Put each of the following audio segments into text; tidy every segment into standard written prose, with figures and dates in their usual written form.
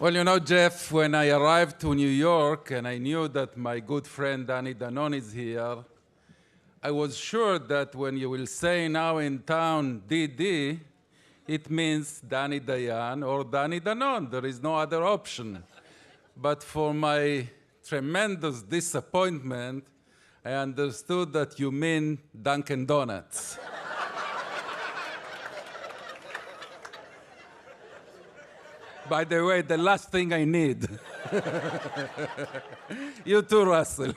Well, you know, Jeff, when I arrived to New York and I knew that my good friend Dayan is here, I was sure that when you will say now in town DD, it means Dani Dayan or Dani Danon. There is no other option. But for my tremendous disappointment, I understood that you mean Dunkin' Donuts. By the way, the last thing I need. You too, Russell.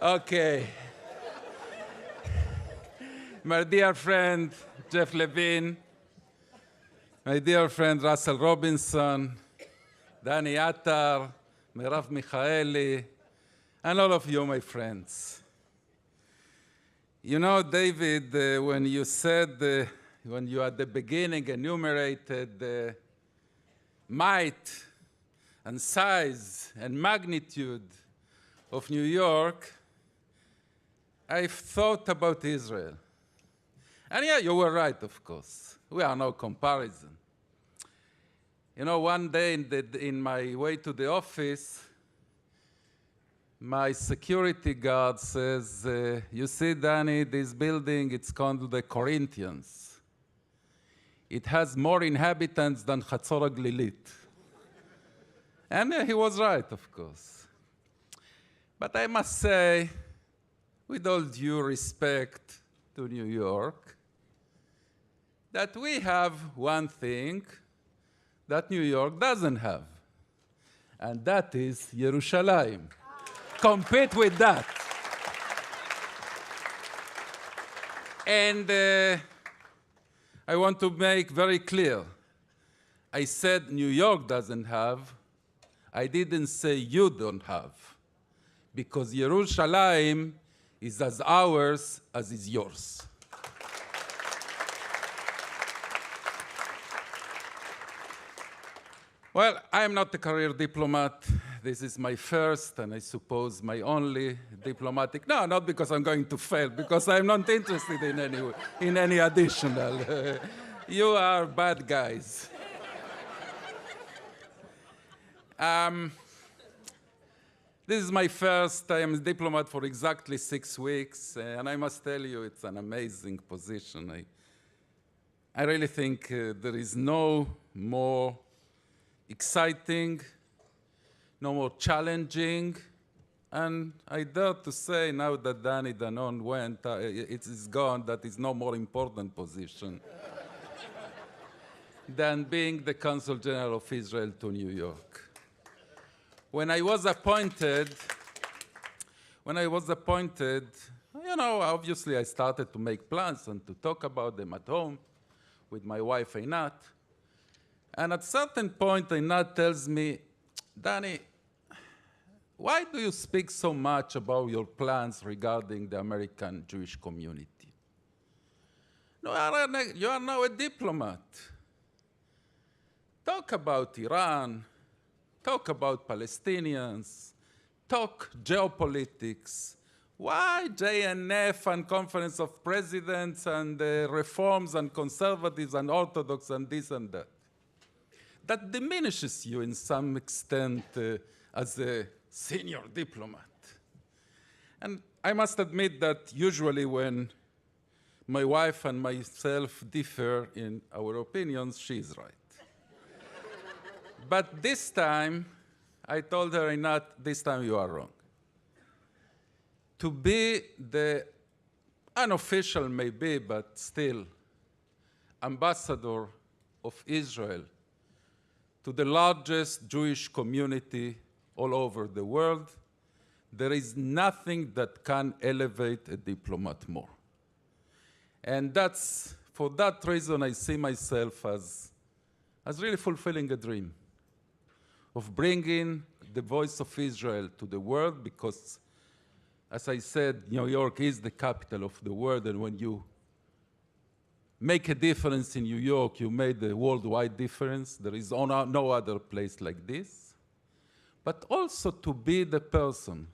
Okay. My dear friend, Jeff Levine, my dear friend, Russell Robinson, Dani Attar, Merav Michaeli, and all of you, my friends. You know, David, when you said, when you at the beginning enumerated the might and size and magnitude of New York, I've thought about Israel. And yeah, you were right, of course. We are no comparison. You know, one day in my way to the office, my security guard says, you see, Dani, this building, it's called the Corinthians. It has more inhabitants than Chatzor HaGlilit. And he was right, of course. But I must say, with all due respect to New York, that we have one thing that New York doesn't have, and that is Yerushalayim. Compete with that. And I want to make very clear, I said New York doesn't have, I didn't say you don't have, because Yerushalayim is as ours as is yours. Well, I am not a career diplomat. This is my first, and I suppose my only diplomatic. No, not because I'm going to fail, because I'm not interested in any additional. You are bad guys. This is my first. I am a diplomat for exactly 6 weeks, and I must tell you, it's an amazing position. I really think there is no more exciting, no more challenging, and I dare to say now that Dani Danon went, it is gone, that is no more important position than being the Consul General of Israel to New York. When I was appointed, you know, obviously I started to make plans and to talk about them at home with my wife Einat. And at a certain point, Einat tells me, Dani, why do you speak so much about your plans regarding the American Jewish community? No, you are now a diplomat. Talk about Iran, talk about Palestinians, talk geopolitics. Why JNF and Conference of Presidents and reforms and conservatives and Orthodox and this and that? That diminishes you in some extent as a senior diplomat. And I must admit that usually when my wife and myself differ in our opinions, she's right. But this time, I told her, Einat, this time you are wrong. To be the unofficial maybe, but still, ambassador of Israel to the largest Jewish community all over the world, there is nothing that can elevate a diplomat more. And for that reason, I see myself as really fulfilling a dream of bringing the voice of Israel to the world, because, as I said, New York is the capital of the world, and when you make a difference in New York, you made a worldwide difference. There is no other place like this. But also to be the person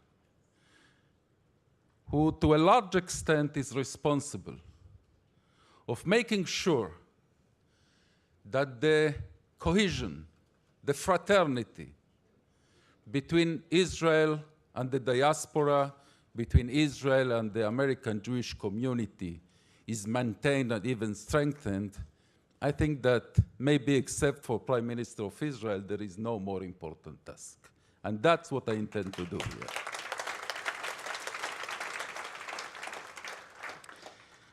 who to a large extent is responsible of making sure that the cohesion, the fraternity between Israel and the diaspora, between Israel and the American Jewish community is maintained and even strengthened, I think that maybe except for Prime Minister of Israel, there is no more important task. And that's what I intend to do here.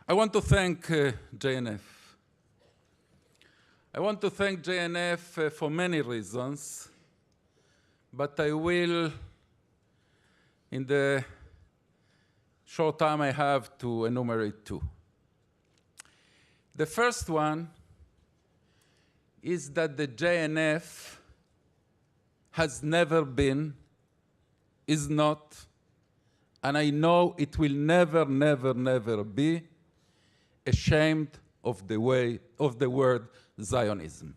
I want to thank JNF. I want to thank JNF for many reasons, but I will, in the short time I have, to enumerate two. The first one is that the JNF has never been, is not, and I know it will never, never, never be ashamed of the word Zionism.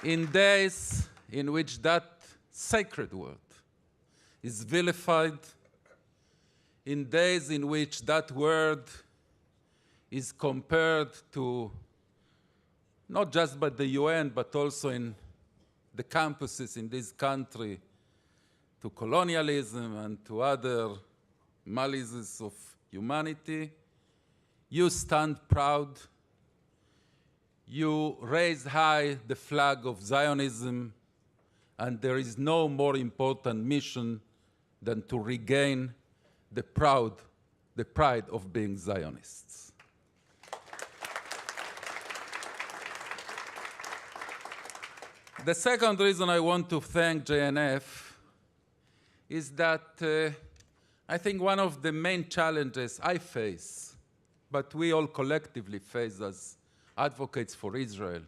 In days in which that sacred word is vilified, in days in which that word is compared to, not just by the UN, but also in the campuses in this country, to colonialism and to other malices of humanity, you stand proud. You raise high the flag of Zionism, and there is no more important mission than to regain the pride of being Zionists. The second reason I want to thank JNF is that I think one of the main challenges I face, but we all collectively face as advocates for Israel,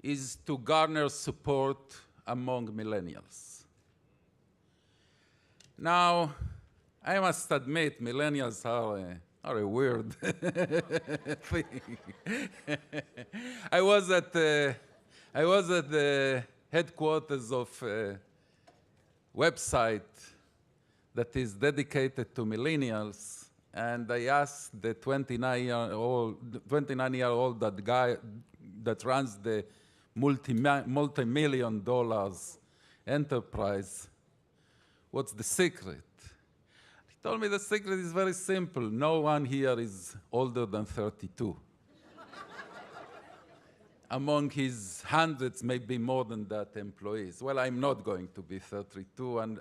is to garner support among millennials. Now, I must admit, millennials are a weird thing. I was at the headquarters of a website that is dedicated to millennials, and I asked the 29-year-old that guy that runs the multi-million dollars enterprise, what's the secret? He told me the secret is very simple. No one here is older than 32. Among his hundreds, maybe more than that, employees. Well, I'm not going to be 32, and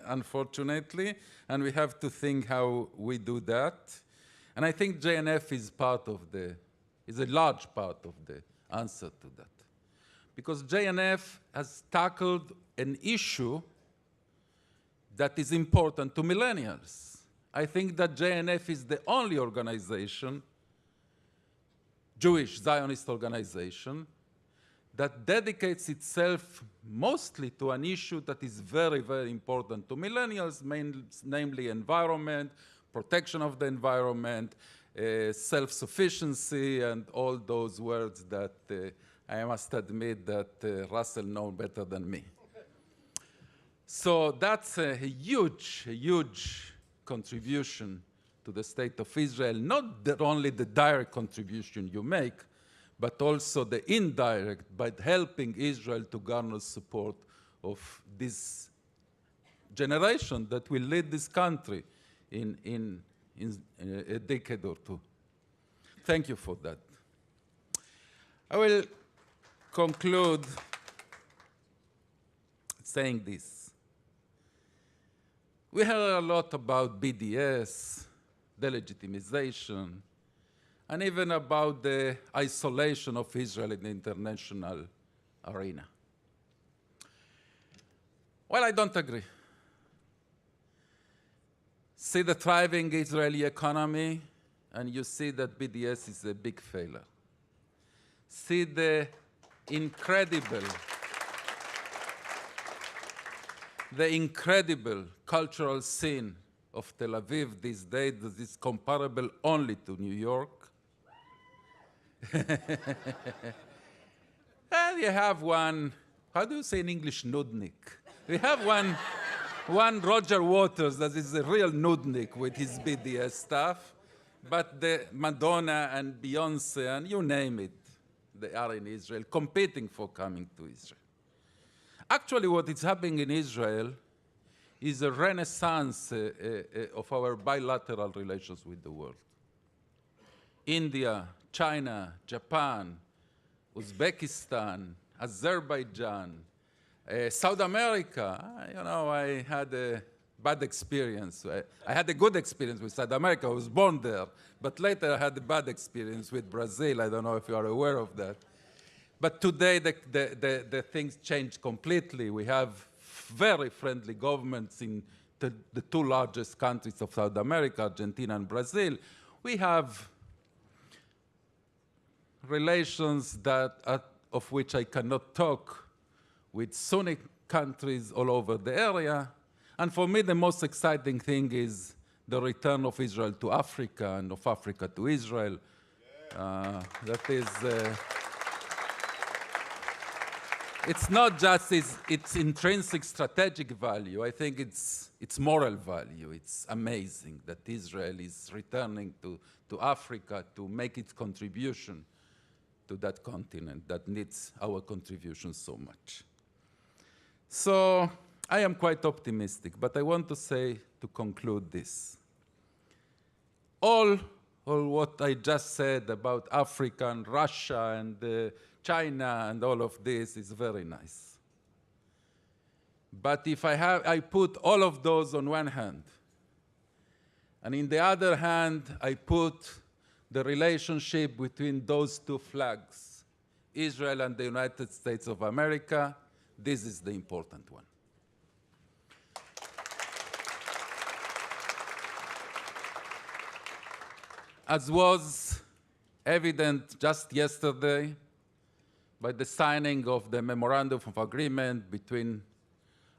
unfortunately, and we have to think how we do that. And I think JNF is a large part of the answer to that. Because JNF has tackled an issue that is important to millennials. I think that JNF is the only organization, Jewish Zionist organization, that dedicates itself mostly to an issue that is very, very important to millennials, namely environment, protection of the environment, self-sufficiency, and all those words that I must admit that Russell knows better than me. So that's a huge contribution to the state of Israel, not only the direct contribution you make, but also the indirect, by helping Israel to garner support of this generation that will lead this country in a decade or two. Thank you for that. I will conclude saying this. We heard a lot about BDS, delegitimization, and even about the isolation of Israel in the international arena. Well, I don't agree. See the thriving Israeli economy, and you see that BDS is a big failure. See the incredible cultural scene of Tel Aviv these days that is comparable only to New York. And we have one, how do you say in English, nudnik? We have one Roger Waters that is a real nudnik with his BDS stuff, but the Madonna and Beyonce and you name it, they are in Israel, competing for coming to Israel. Actually, what is happening in Israel is a renaissance of our bilateral relations with the world. India, China, Japan, Uzbekistan, Azerbaijan, South America. You know, I had a bad experience. I had a good experience with South America. I was born there. But later I had a bad experience with Brazil. I don't know if you are aware of that. But today the things changed completely. We have very friendly governments in the two largest countries of South America, Argentina and Brazil. We have relations of which I cannot talk with Sunni countries all over the area. And for me, the most exciting thing is the return of Israel to Africa and of Africa to Israel. That is, it's not just its intrinsic strategic value. I think it's moral value. It's amazing that Israel is returning to Africa to make its contribution to that continent that needs our contribution so much. So I am quite optimistic, but I want to say, to conclude this, all what I just said about Africa and Russia and China and all of this is very nice. But if I put all of those on one hand, and in the other hand, I put the relationship between those two flags, Israel and the United States of America, this is the important one. As was evident just yesterday by the signing of the Memorandum of Agreement between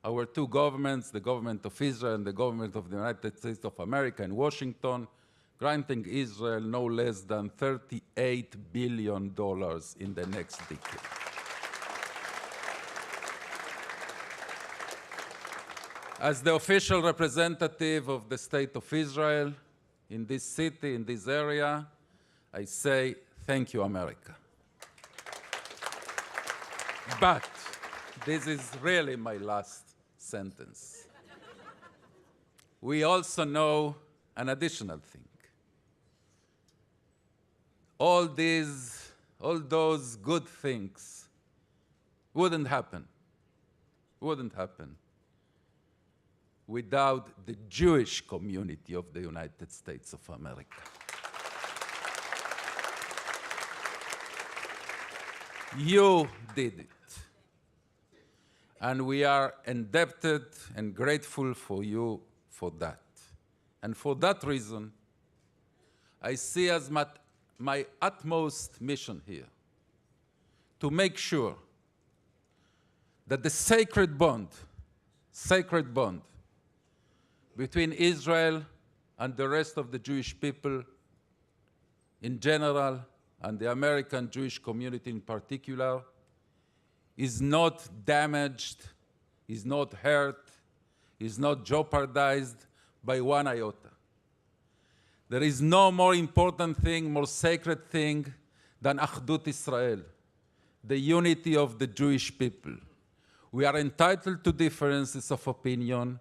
our two governments, the government of Israel and the government of the United States of America in Washington, granting Israel no less than $38 billion in the next decade. As the official representative of the State of Israel in this city, in this area, I say, thank you, America. But this is really my last sentence. We also know an additional thing. All those good things wouldn't happen without the Jewish community of the United States of America. You did it. And we are indebted and grateful for you for that. And for that reason, I see as my utmost mission here to make sure that the sacred bond between Israel and the rest of the Jewish people in general and the American Jewish community in particular is not damaged, is not hurt, is not jeopardized by one iota. There is no more important thing, more sacred thing than Achdut Israel, the unity of the Jewish people. We are entitled to differences of opinion.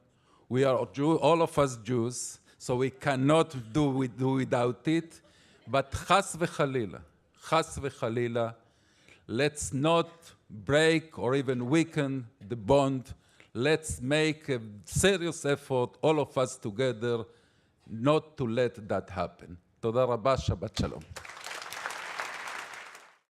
We are all of us Jews, so we cannot do without it. But chas v'chalila, let's not break or even weaken the bond. Let's make a serious effort, all of us together, not to let that happen. Toda rabba, Shabbat Shalom.